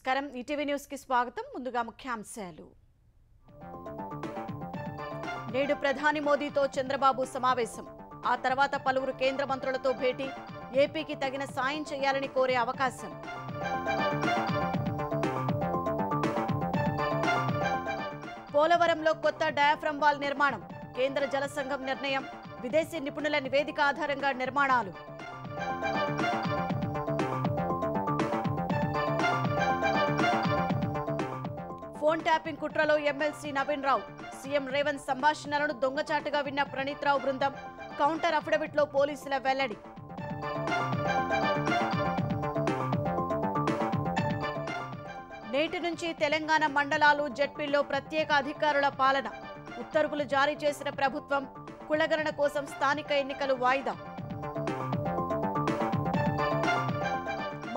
నమస్కారం ETV news కి స్వాగతం ముందుగా ముఖ్యాంశాలు నేడు ప్రధాని మోదీతో చంద్రబాబు సమావేశం ఆ తర్వాత పలువురు కేంద్ర మంత్రులతో భేటీ ఏపీకి తగిన సాయం చేయాలని కోరే అవకాశం పోలవరంలో కొత్త డయాఫ్రమ్ వాల్ నిర్మాణం కేంద్ర జల సంఘం నిర్ణయం విదేశీ నిపుణుల నివేదిక ఆధారంగా నిర్మాణాలు ఫోన్ ట్యాపింగ్ కుట్రలో ఎమ్మెల్సీ నవీన్ రావు సీఎం రేవంత్ సంభాషణలను దొంగచాటుగా విన్న ప్రణీత్ రావు బృందం కౌంటర్ అఫిడవిట్లో పోలీసుల వెల్లడి నేటి నుంచి తెలంగాణ మండలాలు జెడ్పీల్లో ప్రత్యేక అధికారుల పాలన ఉత్తర్వులు జారీ చేసిన ప్రభుత్వం కులగణన కోసం స్థానిక ఎన్నికలు వాయిదా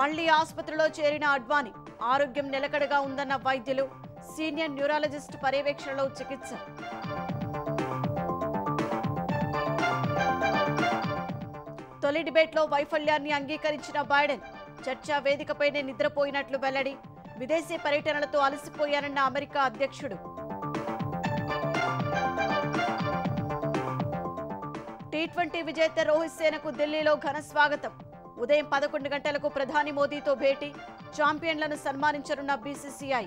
మళ్లీ ఆసుపత్రిలో చేరిన అడ్వాణి ఆరోగ్యం నిలకడగా ఉందన్న వైద్యులు సీనియర్ న్యూరాలజిస్ట్ పర్యవేక్షణలో చికిత్స తొలి డిబేట్లో వైఫల్యాన్ని అంగీకరించిన బైడెన్ చర్చా వేదికపైనే నిద్రపోయినట్లు వెల్లడి విదేశీ పర్యటనలతో అలసిపోయానన్న అమెరికా అధ్యక్షుడు టీ20 విజేత రోహిత్ సేనకు ఢిల్లీలో ఘన స్వాగతం ఉదయం 11 గంటలకు ప్రధాని మోదీతో భేటీ ఛాంపియన్లను సన్మానించనున్న బీసీసీఐ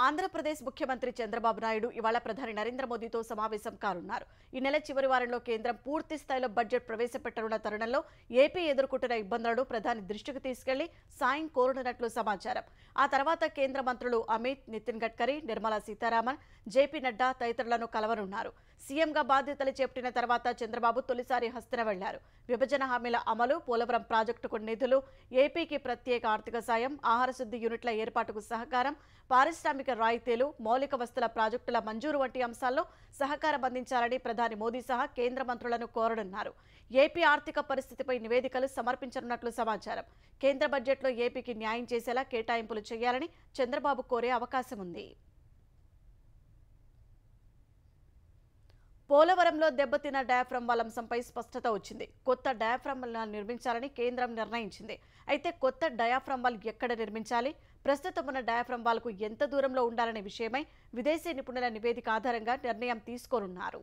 ఆంధ్రప్రదేశ్ ముఖ్యమంత్రి చంద్రబాబు నాయుడు ఇవాళ ప్రధాని నరేంద్ర మోదీతో సమావేశం కానున్నారు. ఈ నెల చివరి వారంలో కేంద్రం పూర్తి స్థాయిలో బడ్జెట్ ప్రవేశపెట్టనున్న తరుణంలో ఏపీ ఎదుర్కొంటున్న ఇబ్బందులను ప్రధాని దృష్టికి తీసుకెళ్లి సాయం కోరనున్నట్లు సమాచారం. ఆ తర్వాత కేంద్ర మంత్రులు అమిత్, నితిన్ గడ్కరీ, నిర్మలా సీతారామన్, జేపీ నడ్డా తదితరులను కలవనున్నారు. సీఎంగా బాధ్యతలు చేపట్టిన తర్వాత చంద్రబాబు తొలిసారి హస్తిన వెళ్లారు. విభజన హామీల అమలు, పోలవరం ప్రాజెక్టుకు నిధులు, ఏపీకి ప్రత్యేక ఆర్థిక సాయం, ఆహార శుద్ధి యూనిట్ల ఏర్పాటుకు సహకారం, పారిశ్రామిక రాయితీలు, మౌలిక వస్తుల ప్రాజెక్టుల మంజూరు వంటి అంశాల్లో సహకారం అందించాలని ప్రధాని మోదీ సహా కేంద్ర మంత్రులను కోరనున్నారు. ఏపీ ఆర్థిక పరిస్థితిపై నివేదికలు సమర్పించనున్నట్లు సమాచారం. కేంద్ర బడ్జెట్లో ఏపీకి న్యాయం చేసేలా కేటాయింపులు చేయాలని చంద్రబాబు కోరే అవకాశం ఉంది. పోలవరంలో దెబ్బతిన్న డయాఫ్రమ్ వాల్ అంశంపై స్పష్టత వచ్చింది. కొత్త డయాఫ్రమ్ వాల్ నిర్మించాలని కేంద్రం నిర్ణయించింది. అయితే కొత్త డయాఫ్రమ్ వాల్ ఎక్కడ నిర్మించాలి, ప్రస్తుతం ఉన్న డయాఫ్రమ్ వాల్ కు ఎంత దూరంలో ఉండాలనే విషయమై విదేశీ నిపుణుల నివేదిక ఆధారంగా నిర్ణయం తీసుకోనున్నారు.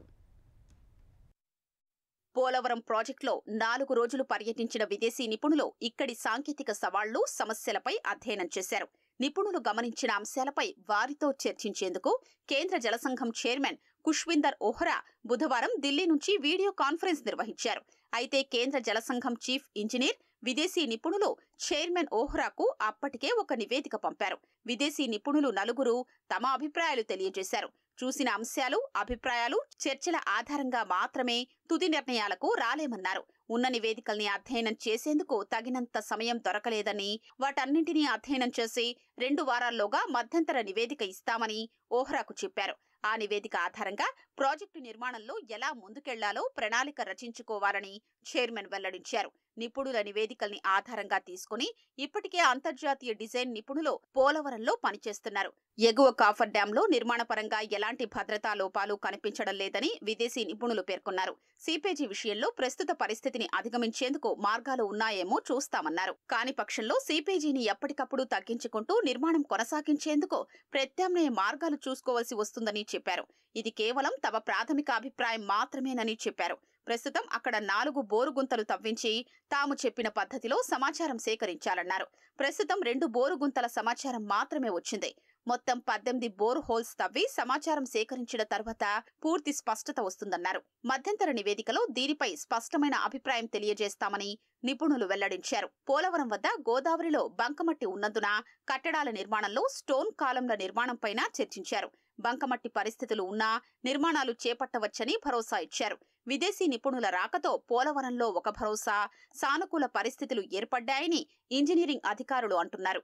పోలవరం ప్రాజెక్టులో 4 రోజులు పర్యటించిన విదేశీ నిపుణులు ఇక్కడి సాంకేతిక సవాళ్లు, సమస్యలపై అధ్యయనం చేశారు. నిపుణులు గమనించిన అంశాలపై వారితో చర్చించేందుకు కేంద్ర జలసంఘం చైర్మన్ కుష్విందర్ ఓహ్రా బుధవారం ఢిల్లీ నుంచి వీడియో కాన్ఫరెన్స్ నిర్వహించారు. అయితే కేంద్ర జలసంఘం చీఫ్ ఇంజనీర్, విదేశీ నిపుణులు చైర్మన్ ఓహ్రాకు అప్పటికే ఒక నివేదిక పంపారు. విదేశీ నిపుణులు 4 తమ అభిప్రాయాలు తెలియజేశారు. చూసిన అంశాలు, అభిప్రాయాలు, చర్చల ఆధారంగా మాత్రమే తుది నిర్ణయాలకు రాలేమన్నారు. ఉన్న నివేదికల్ని అధ్యయనం చేసేందుకు తగినంత సమయం దొరకలేదని, వాటన్నింటినీ అధ్యయనం చేసి 2 వారాల్లోగా మధ్యంతర నివేదిక ఇస్తామని ఓహ్రాకు చెప్పారు. ఆ నివేదిక ఆధారంగా ప్రాజెక్టు నిర్మాణంలో ఎలా ముందుకెళ్లాలో ప్రణాళిక రచించుకోవాలని చైర్మన్ వెల్లడించారు. నిపుణుల నివేదికల్ని ఆధారంగా తీసుకుని ఇప్పటికే అంతర్జాతీయ డిజైన్ నిపుణులు పోలవరంలో పనిచేస్తున్నారు. ఎగువ కాఫర్ డ్యాంలో నిర్మాణపరంగా ఎలాంటి భద్రతా లోపాలు కనిపించడం లేదని విదేశీ నిపుణులు పేర్కొన్నారు. సీపేజీ విషయంలో ప్రస్తుత పరిస్థితిని అధిగమించేందుకు మార్గాలు ఉన్నాయేమో చూస్తామన్నారు. కాని పక్షంలో సీపేజీని ఎప్పటికప్పుడు తగ్గించుకుంటూ నిర్మాణం కొనసాగించేందుకు ప్రత్యామ్నాయ మార్గాలు చూసుకోవాల్సి వస్తుందని చెప్పారు. ఇది కేవలం తమ ప్రాథమిక అభిప్రాయం మాత్రమేనని చెప్పారు. ప్రస్తుతం అక్కడ 4 బోరు గుంతలు తవ్వించి తాము చెప్పిన పద్ధతిలో సమాచారం సేకరించాలన్నారు. ప్రస్తుతం 2 బోరు గుంతల సమాచారం మాత్రమే వచ్చింది. మొత్తం 18 బోర్ హోల్స్ తవ్వి సమాచారం సేకరించిన తర్వాత పూర్తి స్పష్టత వస్తుందన్నారు. మధ్యంతర నివేదికలో దీనిపై స్పష్టమైన అభిప్రాయం తెలియజేస్తామని నిపుణులు వెల్లడించారు. పోలవరం వద్ద గోదావరిలో బంకమట్టి ఉన్నందున కట్టడాల నిర్మాణంలో స్టోన్ కాలంల నిర్మాణంపైన చర్చించారు. బంకమట్టి పరిస్థితులు ఉన్నా నిర్మాణాలు చేపట్టవచ్చని భరోసా ఇచ్చారు. విదేశీ నిపుణుల రాకతో పోలవరంలో ఒక భరోసా, సానుకూల పరిస్థితులు ఏర్పడ్డాయని ఇంజనీరింగ్ అధికారులు అంటున్నారు.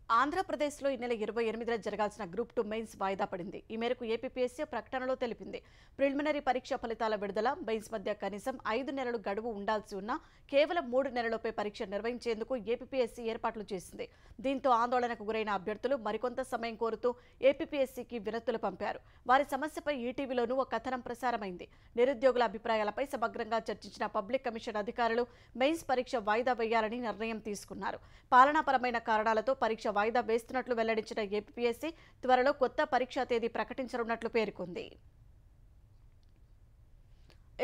ఆంధ్రప్రదేశ్లో ఈ నెల 28న జరగాల్సిన గ్రూప్ 2 మెయిన్స్ వాయిదా పడింది. ఈ మేరకు ఏపీపీఎస్సీ ప్రకటనలో తెలిపింది. ప్రిలిమినరీ పరీక్ష ఫలితాల విడుదల, మెయిన్స్ మధ్య కనీసం 5 నెలలు గడువు ఉండాల్సి ఉన్నా కేవలం 3 నెలలపై పరీక్ష నిర్వహించేందుకు ఏపీపీఎస్సీ ఏర్పాట్లు చేసింది. దీంతో ఆందోళనకు గురైన అభ్యర్థులు మరికొంత సమయం కోరుతూ ఏపీపీఎస్సీకి వినతులు పంపారు. వారి సమస్యపై ఈటీవీలోనూ ఒక కథనం ప్రసారమైంది. నిరుద్యోగుల అభిప్రాయాలపై సమగ్రంగా చర్చించిన పబ్లిక్ కమిషన్ అధికారులు మెయిన్స్ పరీక్ష వాయిదా వేయాలని నిర్ణయం తీసుకున్నారు. పాలనాపరమైన కారణాలతో పరీక్ష వాయిదా వేస్తున్నట్లు వెల్లడించిన ఏపీపీఎస్సీ త్వరలో కొత్త పరీక్షా తేదీ ప్రకటించనున్నట్లు పేర్కొంది.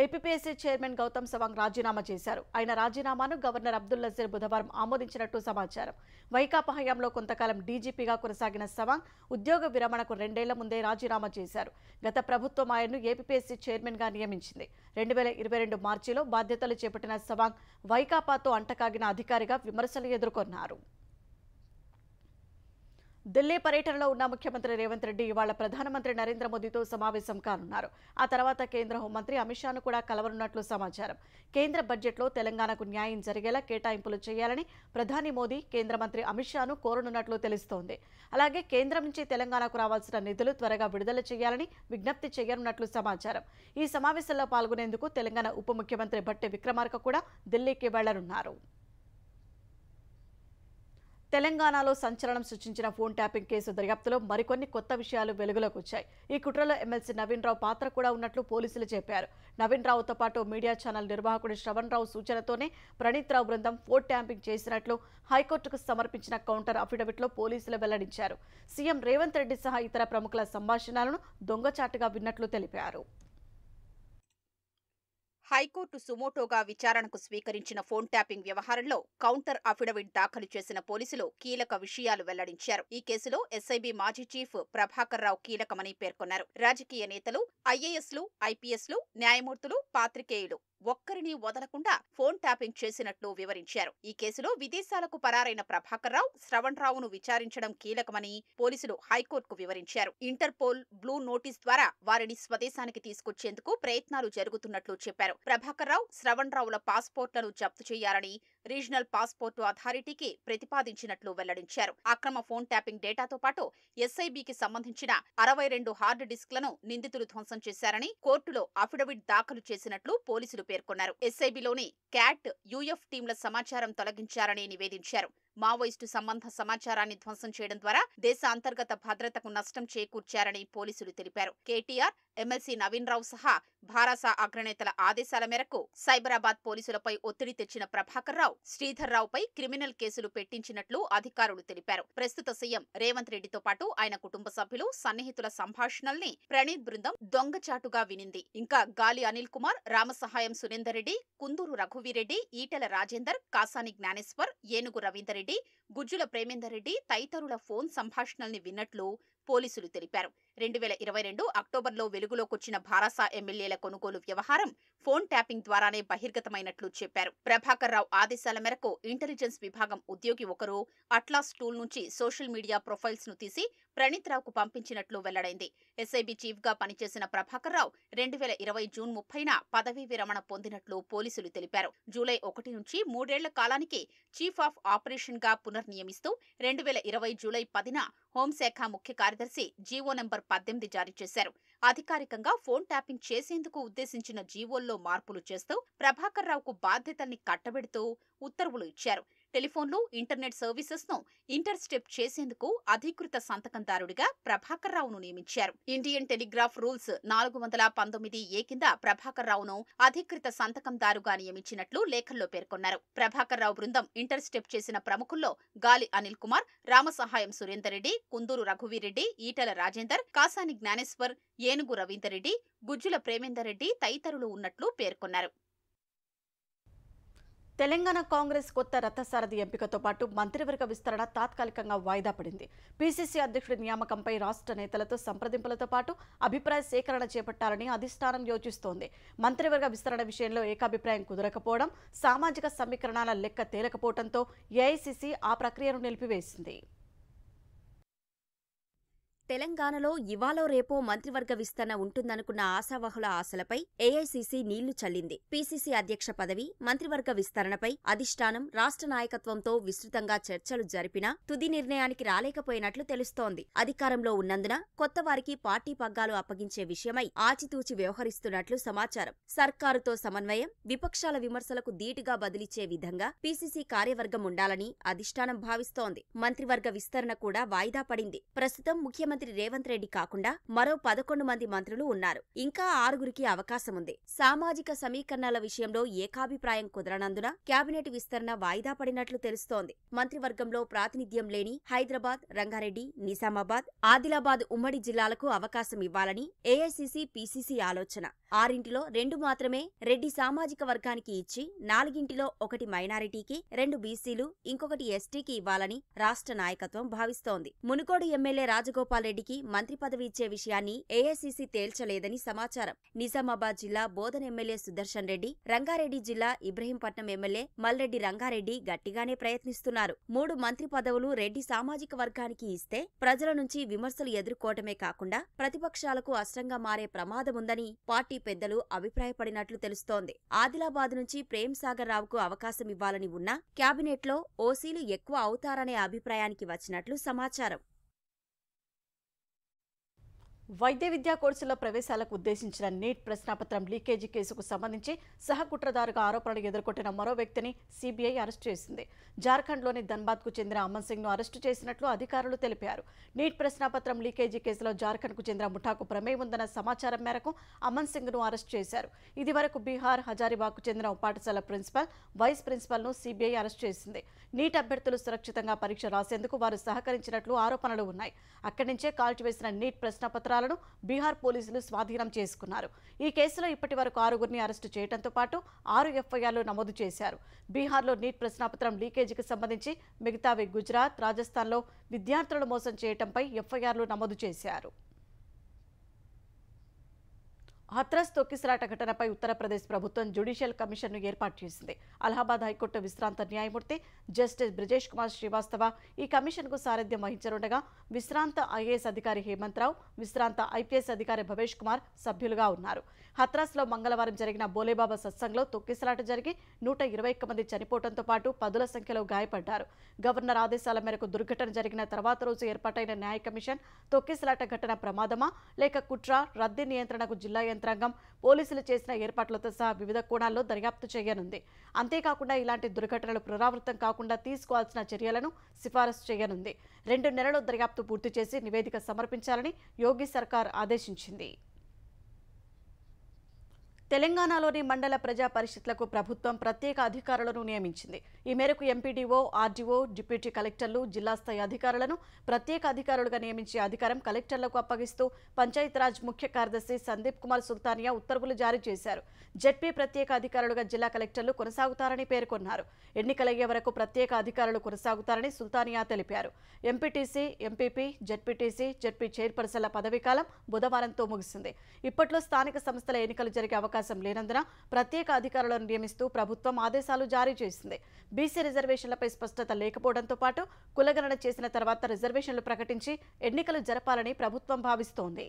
ఏపీపీఎస్సీ చైర్మన్ గౌతమ్ సవాంగ్ రాజీనామా చేశారు. ఆయన రాజీనామాను గవర్నర్ అబ్దుల్ నజీర్ బుధవారం ఆమోదించినట్టు సమాచారం. వైకాపా హయాంలో కొంతకాలం డీజీపీగా కొనసాగిన సవాంగ్ ఉద్యోగ విరమణకు 2 ఏళ్ల ముందే రాజీనామా చేశారు. గత ప్రభుత్వం ఆయన్ను ఏపీపీఎస్సీ చైర్మన్ గా నియమించింది. 2022 మార్చిలో బాధ్యతలు చేపట్టిన సవాంగ్ వైకాపాతో అంటకాగిన అధికారిగా విమర్శలు ఎదుర్కొన్నారు. ఢిల్లీ పర్యటనలో ఉన్న ముఖ్యమంత్రి రేవంత్ రెడ్డి ఇవాళ ప్రధానమంత్రి నరేంద్ర మోదీతో సమావేశం కానున్నారు. ఆ తర్వాత కేంద్ర హోంమంత్రి అమిత్ షాను కూడా కలవనున్నట్లు సమాచారం. కేంద్ర బడ్జెట్లో తెలంగాణకు న్యాయం జరిగేలా కేటాయింపులు చేయాలని ప్రధాని మోదీ కేంద్ర మంత్రి అమిత్ షాను కోరనున్నట్లు తెలుస్తోంది. అలాగే కేంద్రం నుంచి తెలంగాణకు రావాల్సిన నిధులు త్వరగా విడుదల చేయాలని విజ్ఞప్తి చేయనున్నట్లు సమాచారం. ఈ సమావేశంలో పాల్గొనేందుకు తెలంగాణ ఉప ముఖ్యమంత్రి భట్టి విక్రమార్క కూడా ఢిల్లీకి వెళ్లనున్నారు. తెలంగాణలో సంచలనం సృష్టించిన ఫోన్ ట్యాపింగ్ కేసు దర్యాప్తులో మరికొన్ని కొత్త విషయాలు వెలుగులోకి వచ్చాయి. ఈ కుట్రలో ఎమ్మెల్సీ నవీన్ రావు పాత్ర కూడా ఉన్నట్లు పోలీసులు చెప్పారు. నవీన్ రావుతో పాటు మీడియా ఛానల్ నిర్వాహకుడు శ్రవణ్ రావు సూచనతోనే ప్రణీత్ రావు బృందం ఫోన్ ట్యాపింగ్ చేసినట్లు హైకోర్టుకు సమర్పించిన కౌంటర్ అఫిడవిట్లో పోలీసులు వెల్లడించారు. సీఎం రేవంత్ రెడ్డి సహా ఇతర ప్రముఖుల సంభాషణలను దొంగచాటుగా విన్నట్లు తెలిపారు. హైకోర్టు సుమోటోగా విచారణకు స్వీకరించిన ఫోన్ ట్యాపింగ్ వ్యవహారంలో కౌంటర్ అఫిడవిట్ దాఖలు చేసిన పోలీసులు కీలక విషయాలు వెల్లడించారు. ఈ కేసులో ఎస్ఐబీ మాజీ చీఫ్ ప్రభాకర్ రావు కీలకమని పేర్కొన్నారు. రాజకీయ నేతలు, ఐఏఎస్లు, ఐపీఎస్లు, న్యాయమూర్తులు, పాత్రికేయులు ఒక్కరిని వదలకుండా ఫోన్ ట్యాపింగ్ చేసినట్లు వివరించారు. ఈ కేసులో విదేశాలకు పరారైన ప్రభాకర్ రావు, శ్రవణ్ రావును విచారించడం కీలకమని పోలీసులు హైకోర్టుకు వివరించారు. ఇంటర్పోల్, బ్లూ నోటీస్ ద్వారా వారిని స్వదేశానికి తీసుకొచ్చేందుకు ప్రయత్నాలు జరుగుతున్నట్లు చెప్పారు. ప్రభాకర్ రావు, శ్రవణ్ రావుల పాస్పోర్ట్లను జప్తు చేయాలని రీజనల్ పాస్పోర్టు అథారిటీకి ప్రతిపాదించినట్లు వెల్లడించారు. అక్రమ ఫోన్ ట్యాపింగ్ డేటాతో పాటు ఎస్ఐబీకి సంబంధించిన 62 హార్డ్ డిస్క్లను నిందితులు ధ్వంసం చేశారని కోర్టులో అఫిడవిట్ దాఖలు చేసినట్లు పోలీసులు పేర్కొన్నారు. ఎస్ఐబీలోని క్యాట్, యూఎఫ్ టీంల సమాచారం తొలగించారని నివేదించారు. మావోయిస్టు సంబంధ సమాచారాన్ని ధ్వంసం చేయడం ద్వారా దేశ అంతర్గత భద్రతకు నష్టం చేకూర్చారని పోలీసులు తెలిపారు. కేటీఆర్, ఎమ్మెల్సీ నవీన్ రావు సహా భారాస అగ్రనేతల ఆదేశాల మేరకు సైబరాబాద్ పోలీసులపై ఒత్తిడి తెచ్చిన ప్రభాకర్ రావు, శ్రీధర్ రావుపై క్రిమినల్ కేసులు పెట్టించినట్లు అధికారులు తెలిపారు. ప్రస్తుత సీఎం రేవంత్ రెడ్డితో పాటు ఆయన కుటుంబ సభ్యులు, సన్నిహితుల సంభాషణల్ని ప్రణీత్ బృందం దొంగచాటుగా వినింది. ఇంకా గాలి అనిల్ కుమార్, రామసహాయం సురేందర్ రెడ్డి, కుందూరు రఘువీరెడ్డి, ఈటెల రాజేందర్, కాసాని జ్ఞానేశ్వర్, ఏనుగు రవీందర్ రెడ్డి, గుజ్జుల ప్రేమేందర్ రెడ్డి తదితరుల ఫోన్ సంభాషణల్ని విన్నట్లు పోలీసులు తెలిపారు. 2022 అక్టోబర్లో వెలుగులోకొచ్చిన భారాస ఎమ్మెల్యేల కొనుగోలు వ్యవహారం ఫోన్ ట్యాపింగ్ ద్వారానే బహిర్గతమైనట్లు చెప్పారు. ప్రభాకర్ రావు ఆదేశాల మేరకు ఇంటెలిజెన్స్ విభాగం ఉద్యోగి ఒకరు అట్లాస్ టూల్ నుంచి సోషల్ మీడియా ప్రొఫైల్స్ ను తీసి ప్రణీత్ రావుకు పంపించినట్లు వెల్లడైంది. ఎస్ఐబీ చీఫ్ గా పనిచేసిన ప్రభాకర్ రావు 2020 జూన్ 30న పదవీ విరమణ పొందినట్లు పోలీసులు తెలిపారు. జూలై 1 నుంచి 3 ఏళ్ల కాలానికి చీఫ్ ఆఫ్ ఆపరేషన్ గా పునర్నియమిస్తూ 2020 జూలై 10న హోంశాఖ ముఖ్య కార్యదర్శి జీవో నంబర్ 18 జారీ చేశారు. అధికారికంగా ఫోన్ ట్యాపింగ్ చేసేందుకు ఉద్దేశించిన జీవోల్లో మార్పులు చేస్తూ ప్రభాకర్ రావుకు బాధ్యతల్ని కట్టబెడుతూ ఉత్తర్వులు ఇచ్చారు. టెలిఫోన్లు, ఇంటర్నెట్ సర్వీసెస్ ను ఇంటర్స్టెప్ చేసేందుకు అధికృత సంతకందారుడిగా ప్రభాకర్ రావును నియమించారు. ఇండియన్ టెలిగ్రాఫ్ రూల్స్ 419 కింద ప్రభాకర్ రావును అధికృత సంతకందారుగా నియమించినట్లు లేఖల్లో పేర్కొన్నారు. ప్రభాకర్ రావు బృందం ఇంటర్స్టెప్ చేసిన ప్రముఖుల్లో గాలి అనిల్ కుమార్, రామసహాయం సురేందర్ రెడ్డి, కుందూరు రఘువీరెడ్డి, ఈటెల రాజేందర్, కాసాని జ్ఞానేశ్వర్, ఏనుగు రవీందర్ రెడ్డి, గుజ్జుల ప్రేమేందర్ రెడ్డి తదితరులు ఉన్నట్లు పేర్కొన్నారు. తెలంగాణ కాంగ్రెస్ కొత్త రథసారథి ఎంపికతో పాటు మంత్రివర్గ విస్తరణ తాత్కాలికంగా వాయిదా పడింది. పీసీసీ అధ్యక్షుడి నియామకంపై రాష్ట్ర నేతలతో సంప్రదింపులతో పాటు అభిప్రాయ సేకరణ చేపట్టాలని అధిష్టానం యోచిస్తోంది. మంత్రివర్గ విస్తరణ విషయంలో ఏకాభిప్రాయం కుదరకపోవడం, సామాజిక సమీకరణాల లెక్క తేలకపోవడంతో ఏఐసీసీ ఆ ప్రక్రియను నిలిపివేసింది. తెలంగాణలో ఇవాళో రేపో మంత్రివర్గ విస్తరణ ఉంటుందనుకున్న ఆశావహుల ఆశలపై ఏఐసీసీ నీళ్లు చల్లింది. పీసీసీ అధ్యక్ష పదవి, మంత్రివర్గ విస్తరణపై అధిష్టానం, రాష్ట్ర నాయకత్వంతో విస్తృతంగా చర్చలు జరిపినా తుది నిర్ణయానికి రాలేకపోయినట్లు తెలుస్తోంది. అధికారంలో ఉన్నందున కొత్త వారికి పార్టీ పగ్గాలు అప్పగించే విషయమై ఆచితూచి వ్యవహరిస్తున్నట్లు సమాచారం. సర్కారుతో సమన్వయం, విపక్షాల విమర్శలకు ధీటుగా బదిలిచ్చే విధంగా పీసీసీ కార్యవర్గం ఉండాలని అధిష్టానం భావిస్తోంది. మంత్రివర్గ విస్తరణ కూడా వాయిదా పడింది. ప్రస్తుతం ముఖ్యమంత్రి రేవంత్ రెడ్డి కాకుండా మరో 11 మంది మంత్రులు ఉన్నారు. ఇంకా 6గురికి అవకాశముంది. సామాజిక సమీకరణాల విషయంలో ఏకాభిప్రాయం కుదరనందున కేబినెట్ విస్తరణ వాయిదా పడినట్లు తెలుస్తోంది. మంత్రివర్గంలో ప్రాతినిధ్యం లేని హైదరాబాద్, రంగారెడ్డి, నిజామాబాద్, ఆదిలాబాద్ ఉమ్మడి జిల్లాలకు అవకాశం ఇవ్వాలని ఏఐసీసీ, పీసీసీ ఆలోచన. 6 2 మాత్రమే రెడ్డి సామాజిక వర్గానికి ఇచ్చి 4 1 మైనారిటీకి, 2 బీసీలు, ఇంకొకటి ఎస్టీకి ఇవ్వాలని రాష్ట్ర నాయకత్వం భావిస్తోంది. మునుగోడు ఎమ్మెల్యే రాజగోపాల్ రెడ్డికి మంత్రి పదవి ఇచ్చే విషయాన్ని ఏఐసీసీ తేల్చలేదని సమాచారం. నిజామాబాద్ జిల్లా బోధన్ ఎమ్మెల్యే సుదర్శన్ రెడ్డి, రంగారెడ్డి జిల్లా ఇబ్రహీంపట్నం ఎమ్మెల్యే మల్రెడ్డి రంగారెడ్డి గట్టిగానే ప్రయత్నిస్తున్నారు. 3 మంత్రి పదవులు రెడ్డి సామాజిక వర్గానికి ఇస్తే ప్రజల నుంచి విమర్శలు ఎదుర్కోవటమే కాకుండా ప్రతిపక్షాలకు అస్త్రంగా మారే ప్రమాదముందని పార్టీ పెద్దలు అభిప్రాయపడినట్లు తెలుస్తోంది. ఆదిలాబాద్ నుంచి ప్రేమ్ సాగర్ రావుకు అవకాశం ఇవ్వాలని ఉన్నా కేబినెట్లో ఓసీలు ఎక్కువ అవుతారనే అభిప్రాయానికి వచ్చినట్లు సమాచారం. వైద్య విద్యా కోర్సుల్లో ప్రవేశాలకు ఉద్దేశించిన నీట్ ప్రశ్నాపత్రం లీకేజీ కేసుకు సంబంధించి సహకుట్రదారుగా ఆరోపణలు ఎదుర్కొంటున్న మరో వ్యక్తిని సీబీఐ అరెస్టు చేసింది. జార్ఖండ్లోని ధన్బాద్కు చెందిన అమన్ సింగ్ను అరెస్టు చేసినట్లు అధికారులు తెలిపారు. నీట్ ప్రశ్నాపత్రం లీకేజీ కేసులో జార్ఖండ్కు చెందిన ముఠాకు ప్రమేయం ఉందన్న సమాచారం మేరకు అమన్ సింగ్ను అరెస్టు చేశారు. ఇదివరకు బీహార్ హజారీబాగ్కు చెందిన పాఠశాల ప్రిన్సిపల్, వైస్ ప్రిన్సిపల్ను సీబీఐ అరెస్టు చేసింది. నీట్ అభ్యర్థులు సురక్షితంగా పరీక్ష రాసేందుకు వారు సహకరించినట్లు ఆరోపణలు ఉన్నాయి. అక్కడి నుంచే కాల్చివేసిన నీట్ ప్రశ్నపత్రాలను బీహార్ పోలీసులు స్వాధీనం చేసుకున్నారు. ఈ కేసులో ఇప్పటి వరకు 6గురిని అరెస్టు చేయడంతో పాటు 6 ఎఫ్ఐఆర్లు నమోదు చేశారు. బీహార్లో నీట్ ప్రశ్నాపత్రం లీకేజీకి సంబంధించి మిగతావి గుజరాత్, రాజస్థాన్లో విద్యార్థులను మోసం చేయడంపై ఎఫ్ఐఆర్లు నమోదు చేశారు. హత్రాస్ తొక్కిసలాట ఘటనపై ఉత్తరప్రదేశ్ ప్రభుత్వం జ్యుడిషియల్ కమిషన్ను ఏర్పాటు చేసింది. అలహాబాద్ హైకోర్టు విశ్రాంత న్యాయమూర్తి జస్టిస్ బ్రిజేష్ కుమార్ శ్రీవాస్తవ ఈ కమిషన్కు సారథ్యం వహించనుండగా విశ్రాంత ఐఏఎస్ అధికారి హేమంత్ రావు, విశ్రాంత ఐపీఎస్ అధికారి భవేష్ కుమార్ సభ్యులుగా ఉన్నారు. హత్రాస్లో మంగళవారం జరిగిన బోలేబాబా సత్సంగ్లో తొక్కిసలాట జరిగి 121 మంది చనిపోవడంతో పాటు పదుల సంఖ్యలో గాయపడ్డారు. గవర్నర్ ఆదేశాల మేరకు దుర్ఘటన జరిగిన తర్వాత రోజు ఏర్పాటైన న్యాయ కమిషన్ తొక్కిసలాట ఘటన ప్రమాదమా లేక కుట్ర, రద్దీ నియంత్రణకు జిల్లా యంత్రాంగం, పోలీసులు చేసిన ఏర్పాట్లతో సహా వివిధ కోణాల్లో దర్యాప్తు చేయనుంది. అంతేకాకుండా ఇలాంటి దుర్ఘటనలు పునరావృతం కాకుండా తీసుకోవాల్సిన చర్యలను సిఫారసు చేయనుంది. 2 నెలల్లో దర్యాప్తు పూర్తి చేసి నివేదిక సమర్పించాలని యోగి సర్కార్ ఆదేశించింది. తెలంగాణలోని మండల ప్రజా పరిషత్లకు ప్రభుత్వం ప్రత్యేక అధికారులను నియమించింది. ఈ మేరకు ఎంపీడీఓ, ఆర్డీఓ, డిప్యూటీ కలెక్టర్లు, జిల్లా స్థాయి అధికారులను ప్రత్యేక అధికారులుగా నియమించే అధికారం కలెక్టర్లకు అప్పగిస్తూ పంచాయతీరాజ్ ముఖ్య కార్యదర్శి సందీప్ కుమార్ సుల్తానియా ఉత్తర్వులు జారీ చేశారు. జెడ్పీ ప్రత్యేక అధికారులుగా జిల్లా కలెక్టర్లు కొనసాగుతారని పేర్కొన్నారు. ఎన్నికలయ్యే వరకు ప్రత్యేక అధికారులు కొనసాగుతారని సుల్తానియా తెలిపారు. ఎంపీటీసీ, ఎంపీపీ, జెడ్పీటీసీ, జెడ్పీ చైర్పర్సన్ల పదవీకాలం బుధవారంతో ముగిసింది. ఇప్పట్లో స్థానిక సంస్థల ఎన్నికలు జరిగే అవకాశం లేనందున ప్రత్యేక అధికారులను నియమిస్తూ ప్రభుత్వం ఆదేశాలు జారీ చేసింది. బీసీ రిజర్వేషన్లపై స్పష్టత లేకపోవడంతో పాటు కులగణన చేసిన తర్వాత రిజర్వేషన్లు ప్రకటించి ఎన్నికలు జరపాలని ప్రభుత్వం భావిస్తోంది.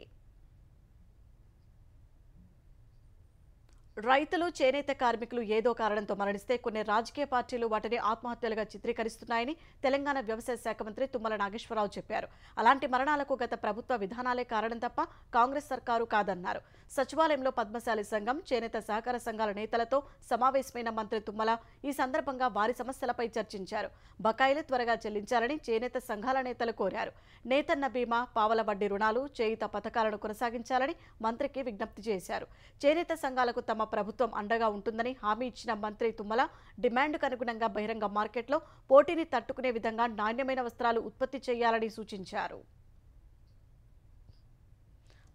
రైతులు, చేనేత కార్మికులు ఏదో కారణంతో మరణిస్తే కొన్ని రాజకీయ పార్టీలు వాటిని ఆత్మహత్యలుగా చిత్రీకరిస్తున్నాయని తెలంగాణ వ్యవసాయ శాఖ మంత్రి తుమ్మల నాగేశ్వరరావు చెప్పారు. అలాంటి మరణాలకు గత ప్రభుత్వ విధానాలే కారణం తప్ప కాంగ్రెస్ సర్కారు కాదన్నారు. సచివాలయంలో పద్మశాలి సంఘం, చేనేత సహకార సంఘాల నేతలతో సమావేశమైన మంత్రి తుమ్మల ఈ సందర్భంగా వారి సమస్యలపై చర్చించారు. బకాయిలు త్వరగా చెల్లించాలని చేనేత సంఘాల నేతలు కోరారు. నేతన్న బీమా, పావల వడ్డీ రుణాలు, చేయుత పథకాలను కొనసాగించాలని మంత్రికి విజ్ఞప్తి చేశారు. చేనేత సంఘాలకు తమ ప్రభుత్వం అండగా ఉంటుందని హామీ ఇచ్చిన మంత్రి తుమ్మల డిమాండ్కు అనుగుణంగా బహిరంగ మార్కెట్లో పోటీని తట్టుకునే విధంగా నాణ్యమైన వస్త్రాలు ఉత్పత్తి చేయాలని సూచించారు.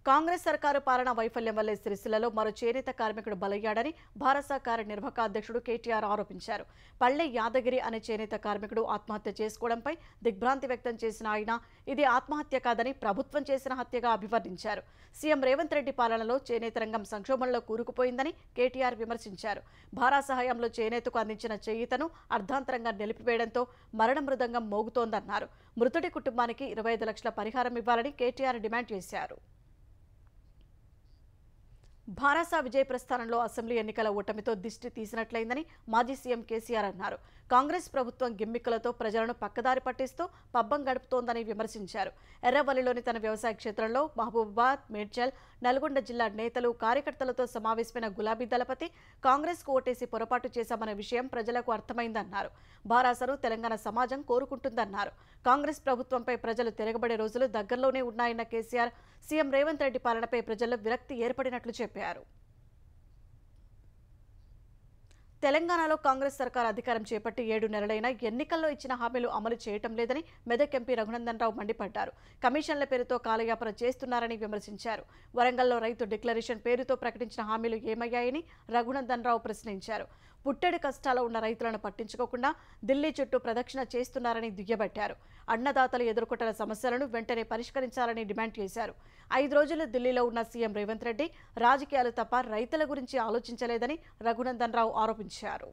కాంగ్రెస్ సర్కారు పాలన వైఫల్యం వల్లే సిరిసిల్లలో మరో చేనేత కార్మికుడు బలయ్యాడని భారత కార్యనిర్వాహక అధ్యక్షుడు కేటీఆర్ ఆరోపించారు. పల్లె యాదగిరి అనే చేనేత కార్మికుడు ఆత్మహత్య చేసుకోవడంపై దిగ్భ్రాంతి వ్యక్తం చేసిన ఆయన ఇది ఆత్మహత్య కాదని ప్రభుత్వం చేసిన హత్యగా అభివర్ణించారు. సీఎం రేవంత్ రెడ్డి పాలనలో చేనేత రంగం సంక్షోభంలో కూరుకుపోయిందని కేటీఆర్ విమర్శించారు. భారత సహాయంలో చేనేతకు అందించిన చేయూతను అర్ధాంతరంగా నిలిపివేయడంతో మరణ మృదంగం మోగుతోందన్నారు. మృతుడి కుటుంబానికి 25 లక్షల పరిహారం ఇవ్వాలని కేటీఆర్ డిమాండ్ చేశారు. భారస విజయ ప్రస్థానంలో అసెంబ్లీ ఎన్నికల ఓటమితో దిష్టి తీసినట్లయిందని మాజీ సీఎం కేసీఆర్ అన్నారు. కాంగ్రెస్ ప్రభుత్వం గిమ్మిక్కులతో ప్రజలను పక్కదారి పట్టిస్తూ పబ్బం గడుపుతోందని విమర్శించారు. ఎర్రవల్లిలోని తన వ్యవసాయ క్షేత్రంలో మహబూబాబాద్, మేడ్చల్, నల్గొండ జిల్లా నేతలు, కార్యకర్తలతో సమావేశమైన గులాబీ దళపతి కాంగ్రెస్కు ఓటేసి పొరపాటు చేశామన్న విషయం ప్రజలకు అర్థమైందన్నారు. భారాసను తెలంగాణ సమాజం కోరుకుంటుందన్నారు. కాంగ్రెస్ ప్రభుత్వంపై ప్రజలు తిరగబడే రోజులు దగ్గరలోనే ఉన్నాయన్న కేసీఆర్ సీఎం రేవంత్ రెడ్డి పాలనపై ప్రజల్లో విరక్తి ఏర్పడినట్లు చెప్పారు. తెలంగాణలో కాంగ్రెస్ సర్కార్ అధికారం చేపట్టి 7 నెలలైనా ఎన్నికల్లో ఇచ్చిన హామీలు అమలు చేయటం లేదని మెదక్ ఎంపీ రఘునందన్ రావు మండిపడ్డారు. కమిషన్ల పేరుతో కాలయాపన చేస్తున్నారని విమర్శించారు. వరంగల్లో రైతు డిక్లరేషన్ పేరుతో ప్రకటించిన హామీలు ఏమయ్యాయని రఘునందన్ రావు ప్రశ్నించారు. పుట్టెడు కష్టాల్లో ఉన్న రైతులను పట్టించుకోకుండా ఢిల్లీ చుట్టూ ప్రదక్షిణ చేస్తున్నారని దుయ్యబట్టారు. అన్నదాతలు ఎదుర్కొంటున్న సమస్యలను వెంటనే పరిష్కరించాలని డిమాండ్ చేశారు. 5 రోజులు ఢిల్లీలో ఉన్న సీఎం రేవంత్ రెడ్డి రాజకీయాలు తప్ప రైతుల గురించి ఆలోచించలేదని రఘునందన్ రావు ఆరోపించారు.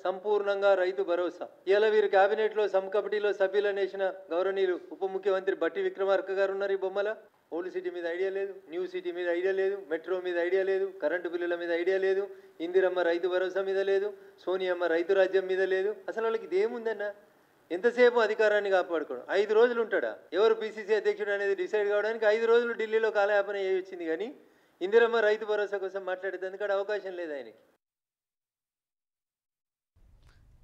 సంపూర్ణంగా రైతు భరోసా ఇలా వీరు కేబినెట్ లో సబ్ కమిటీలో సభ్యులను వేసిన గౌరవనీయులు ఉప ముఖ్యమంత్రి బట్టి విక్రమార్క గారు ఉన్నారు. ఈ బొమ్మల ఓల్డ్ సిటీ మీద ఐడియా లేదు, న్యూ సిటీ మీద ఐడియా లేదు, మెట్రో మీద ఐడియా లేదు, కరెంటు బిల్లుల మీద ఐడియా లేదు, ఇందిరమ్మ రైతు భరోసా మీద లేదు, సోనియమ్మ రైతు రాజ్యం మీద లేదు. అసలు వాళ్ళకి ఇదేముందన్న? ఎంతసేపు అధికారాన్ని కాపాడుకోవడం. 5 రోజులు ఉంటాడా? ఎవరు పిసిసి అధ్యక్షుడు అనేది డిసైడ్ కావడానికి 5 రోజులు ఢిల్లీలో కాలయాపన వచ్చింది. కానీ ఇందిరమ్మ రైతు భరోసా కోసం మాట్లాడేందుకు అవకాశం లేదు ఆయనకి.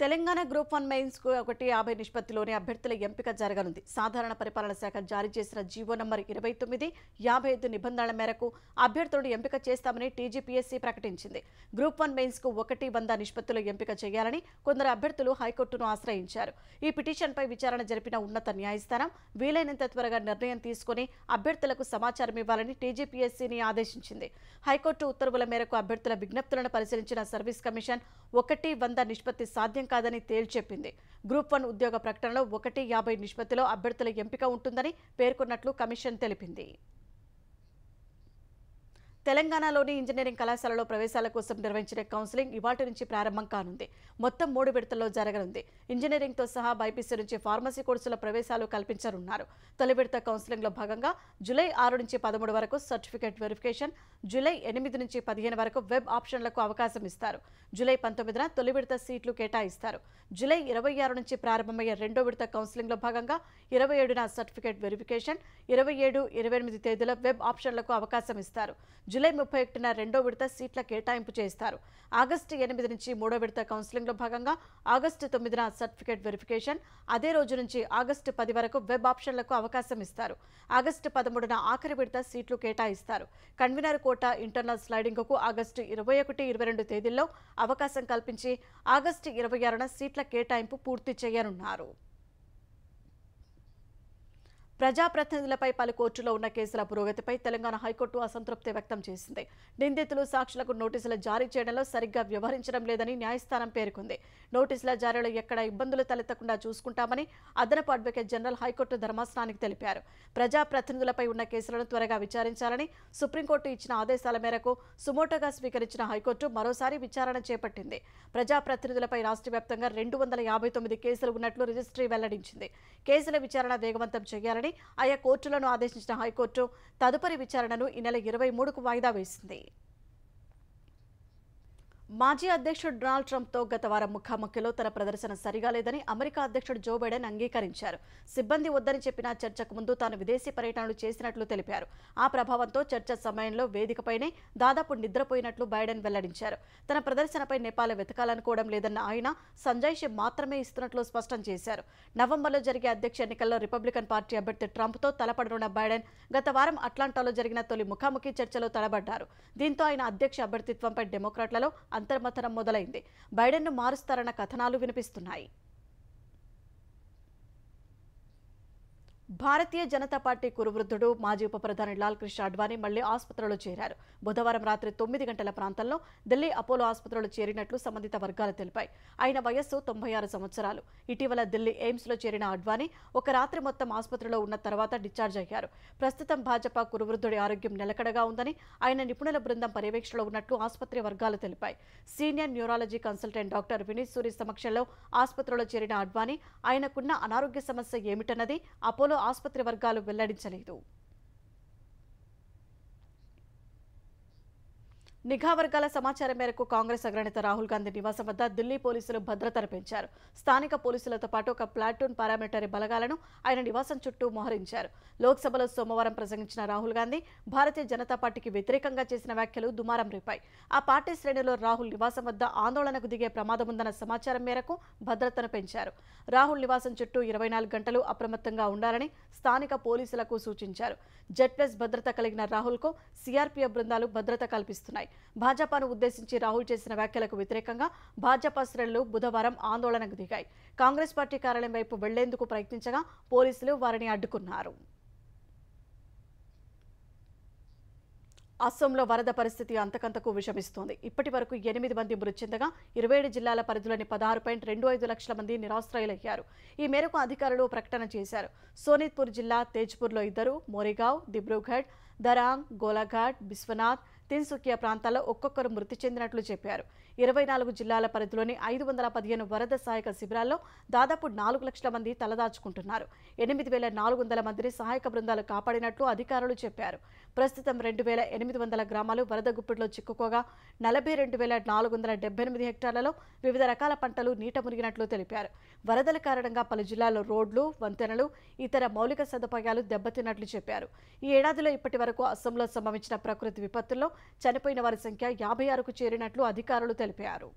తెలంగాణ గ్రూప్ 1 మెయిన్స్ కు 1:50 నిష్పత్తిలోని అభ్యర్థుల ఎంపిక జరగనుంది. సాధారణ పరిపాలన శాఖ జారీ చేసిన జీవో నంబర్ 29/55 నిబంధనల మేరకు అభ్యర్థులను ఎంపిక చేస్తామని టీజీపీఎస్సీ ప్రకటించింది. గ్రూప్ 1 మెయిన్స్ కు 1:100 నిష్పత్తిలో ఎంపిక చేయాలని కొందరు అభ్యర్థులు హైకోర్టును ఆశ్రయించారు. ఈ పిటిషన్పై విచారణ జరిపిన ఉన్నత న్యాయస్థానం వీలైనంత త్వరగా నిర్ణయం తీసుకుని అభ్యర్థులకు సమాచారం ఇవ్వాలని టీజీపీఎస్సీని ఆదేశించింది. హైకోర్టు ఉత్తర్వుల మేరకు అభ్యర్థుల విజ్ఞప్తులను పరిశీలించిన సర్వీస్ కమిషన్ 1:100 నిష్పత్తి సాధ్యం కాదని తేల్చెప్పింది. గ్రూప్ 1 ఉద్యోగ ప్రకటనలో 1:50 నిష్పత్తిలో అభ్యర్థుల ఎంపిక ఉంటుందని పేర్కొన్నట్లు కమిషన్ తెలిపింది. తెలంగాణలోని ఇంజనీరింగ్ కళాశాలలో ప్రవేశాల కోసం నిర్వహించిన కౌన్సిలింగ్ ఇవాటి నుంచి ప్రారంభం కానుంది. మొత్తం 3 విడతల్లో జరగనుంది. ఇంజనీరింగ్తో సహా బైపీసీ నుంచి ఫార్మసీ కోర్సుల ప్రవేశాలు కల్పించనున్నారు. తొలి విడత కౌన్సిలింగ్లో భాగంగా జూలై 6 నుంచి 13 వరకు సర్టిఫికేట్ వెరిఫికేషన్, జూలై 8 నుంచి 15 వరకు వెబ్ ఆప్షన్లకు అవకాశం ఇస్తారు. జూలై 19న తొలి విడత సీట్లు కేటాయిస్తారు. జూలై 26 నుంచి ప్రారంభమయ్యే రెండో విడత కౌన్సిలింగ్లో భాగంగా 27న సర్టిఫికేట్ వెరిఫికేషన్, 27, 28 తేదీల వెబ్ ఆప్షన్లకు అవకాశం ఇస్తారు. జూలై 31న రెండో విడత సీట్ల కేటాయింపు చేస్తారు. ఆగస్టు 8 నుంచి మూడో విడత కౌన్సిలింగ్లో భాగంగా ఆగస్టు 9న సర్టిఫికేట్ వెరిఫికేషన్, అదే రోజు నుంచి ఆగస్టు 10 వరకు వెబ్ ఆప్షన్లకు అవకాశం ఇస్తారు. ఆగస్టు 13న ఆఖరి విడత సీట్లు కేటాయిస్తారు. కన్వీనర్ కోటా ఇంటర్నల్ స్లైడింగ్కు ఆగస్టు 21, 22 తేదీల్లో అవకాశం కల్పించి ఆగస్టు 26న సీట్ల కేటాయింపు పూర్తి చేయనున్నారు. ప్రజాప్రతినిధులపై పలు కోర్టులో ఉన్న కేసుల పురోగతిపై తెలంగాణ హైకోర్టు అసంతృప్తి వ్యక్తం చేసింది. నిందితులు, సాక్షులకు నోటీసులు జారీ చేయడంలో సరిగ్గా వ్యవహరించడం లేదని న్యాయస్థానం పేర్కొంది. నోటీసుల జారీలో ఎక్కడ ఇబ్బందులు తలెత్తకుండా చూసుకుంటామని అదనపు అడ్వకేట్ జనరల్ హైకోర్టు ధర్మాసనానికి తెలిపారు. ప్రజాప్రతినిధులపై ఉన్న కేసులను త్వరగా విచారించాలని సుప్రీంకోర్టు ఇచ్చిన ఆదేశాల మేరకు సుమోటోగా స్వీకరించిన హైకోర్టు మరోసారి విచారణ చేపట్టింది. ప్రజాప్రతినిధులపై రాష్ట్ర వ్యాప్తంగా 259 కేసులు ఉన్నట్లు రిజిస్ట్రీ వెల్లడించింది. కేసుల విచారణ వేగవంతం చేయాలని ఆయా కోర్టులను ఆదేశించిన హైకోర్టు తదుపరి విచారణను ఈ నెల 23కు వాయిదా వేసింది. మాజీ అధ్యక్షుడు డొనాల్డ్ ట్రంప్తో గత వారం ముఖాముఖిలో తన ప్రదర్శన సరిగా లేదని అమెరికా అధ్యక్షుడు జో బైడెన్ అంగీకరించారు. సిబ్బంది వద్దని చెప్పిన చర్చకు ముందు తాను విదేశీ పర్యటనలు చేసినట్లు తెలిపారు. ఆ ప్రభావంతో చర్చ సమయంలో వేదికపైనే దాదాపు నిద్రపోయినట్లు బైడెన్ వెల్లడించారు. తన ప్రదర్శనపై నేపాల్ వెతకాలనుకోవడం లేదన్న ఆయన సంజాయిషి మాత్రమే ఇస్తున్నట్లు స్పష్టం చేశారు. నవంబర్లో జరిగే అధ్యక్ష ఎన్నికల్లో రిపబ్లికన్ పార్టీ అభ్యర్థి ట్రంప్తో తలపడనున్న బైడెన్ గత వారం అట్లాంటాలో జరిగిన తొలి ముఖాముఖి చర్చలో తడబడ్డారు. దీంతో ఆయన అధ్యక్ష అభ్యర్థిత్వంపై డెమోక్రాట్లలో అంతర్మథనం మొదలైంది. బైడెన్ను మారుస్తారన్న కథనాలు వినిపిస్తున్నాయి. భారతీయ జనతా పార్టీ కురువృద్ధుడు మాజీ ఉప ప్రధాని లాల్ కృష్ణ అడ్వాణీ మళ్లీ ఆసుపత్రిలో చేరారు. బుధవారం రాత్రి 9 గంటల ప్రాంతంలో ఢిల్లీ అపోలో ఆసుపత్రిలో చేరినట్లు సంబంధిత వర్గాలు తెలిపాయి. ఆయన వయస్సు 96 సంవత్సరాలు. ఇటీవల ఢిల్లీ ఎయిమ్స్ లో చేరిన అడ్వాణీ ఒక రాత్రి మొత్తం ఆసుపత్రిలో ఉన్న తర్వాత డిశ్చార్జ్ అయ్యారు. ప్రస్తుతం భాజపా కురువృద్ధుడి ఆరోగ్యం నిలకడగా ఉందని, ఆయన నిపుణుల బృందం పర్యవేక్షణలో ఉన్నట్లు ఆసుపత్రి వర్గాలు తెలిపాయి. Senior neurology consultant doctor Vineet Suri సమక్షంలో ఆసుపత్రిలో చేరిన అడ్వాణీ ఆయనకున్న అనారోగ్య సమస్య ఏమిటన్నది అపోలో ఆసుపత్రి వర్గాలు వెల్లడించలేదు. నిఘా వర్గాల సమాచారం మేరకు కాంగ్రెస్ అగ్రనేత రాహుల్ గాంధీ నివాసం వద్ద ఢిల్లీ పోలీసులు భద్రతను పెంచారు. స్థానిక పోలీసులతో పాటు ఒక ప్లాటూన్ పారామిలిటరీ బలగాలను ఆయన నివాసం చుట్టూ మోహరించారు. లోక్సభలో సోమవారం ప్రసంగించిన రాహుల్ గాంధీ భారతీయ జనతా పార్టీకి వ్యతిరేకంగా చేసిన వ్యాఖ్యలు దుమారం రేపాయి. ఆ పార్టీ శ్రేణిలో రాహుల్ నివాసం వద్ద ఆందోళనకు దిగే ప్రమాదముందన్న సమాచారం మేరకు భద్రతను పెంచారు. రాహుల్ నివాసం చుట్టూ 24 గంటలు అప్రమత్తంగా ఉండాలని స్థానిక పోలీసులకు సూచించారు. జెడ్+ భద్రత కలిగిన రాహుల్కు సిఆర్పీఎఫ్ బృందాలు భద్రత కల్పిస్తున్నాయి. భాజపాను ఉద్దేశించి రాహుల్ చేసిన వ్యాఖ్యలకు వ్యతిరేకంగా భాజపా శ్రేణులు బుధవారం ఆందోళనకు దిగాయి. కాంగ్రెస్ పార్టీ కార్యాలయం వైపు వెళ్లేందుకు ప్రయత్నించగా పోలీసులు వారిని అడ్డుకున్నారు. అస్సోంలో వరద పరిస్థితి అంతకంతకు విషమిస్తోంది. ఇప్పటి వరకు 8 మంది మృతి చెందగా 27 జిల్లాల పరిధిలోని 16.25 లక్షల మంది నిరాశ్రయులయ్యారు. ఈ మేరకు అధికారులు ప్రకటన చేశారు. సోనిత్పూర్ జిల్లా తేజ్పూర్లో 2, మోరిగావ్, దిబ్రూఘడ్, దరాంగ్, గోలాఘాట్, బిస్వనాథ్, తిన్సుకియా ప్రాంతాల్లో ఒక్కొక్కరు మృతి చెందినట్లు చెప్పారు. 24 జిల్లాల పరిధిలోని 515 వరద సహాయక శిబిరాల్లో దాదాపు 4 లక్షల మంది తలదాచుకుంటున్నారు. 8,400 మందిని సహాయక బృందాలు కాపాడినట్లు అధికారులు చెప్పారు. ప్రస్తుతం 2,800 గ్రామాలు వరద గుప్పిడిలో చిక్కుకోగా 42,478 హెక్టార్లలో వివిధ రకాల పంటలు నీట మునిగినట్లు తెలిపారు. వరదల కారణంగా పలు జిల్లాల్లో రోడ్లు, వంతెనలు, ఇతర మౌలిక సదుపాయాలు దెబ్బతిన్నట్లు చెప్పారు. ఈ ఏడాదిలో ఇప్పటి వరకు అస్సాంలో సంభవించిన ప్రకృతి విపత్తుల్లో చనిపోయిన వారి సంఖ్య 56కు చేరినట్లు అధికారులు తెలిపారు.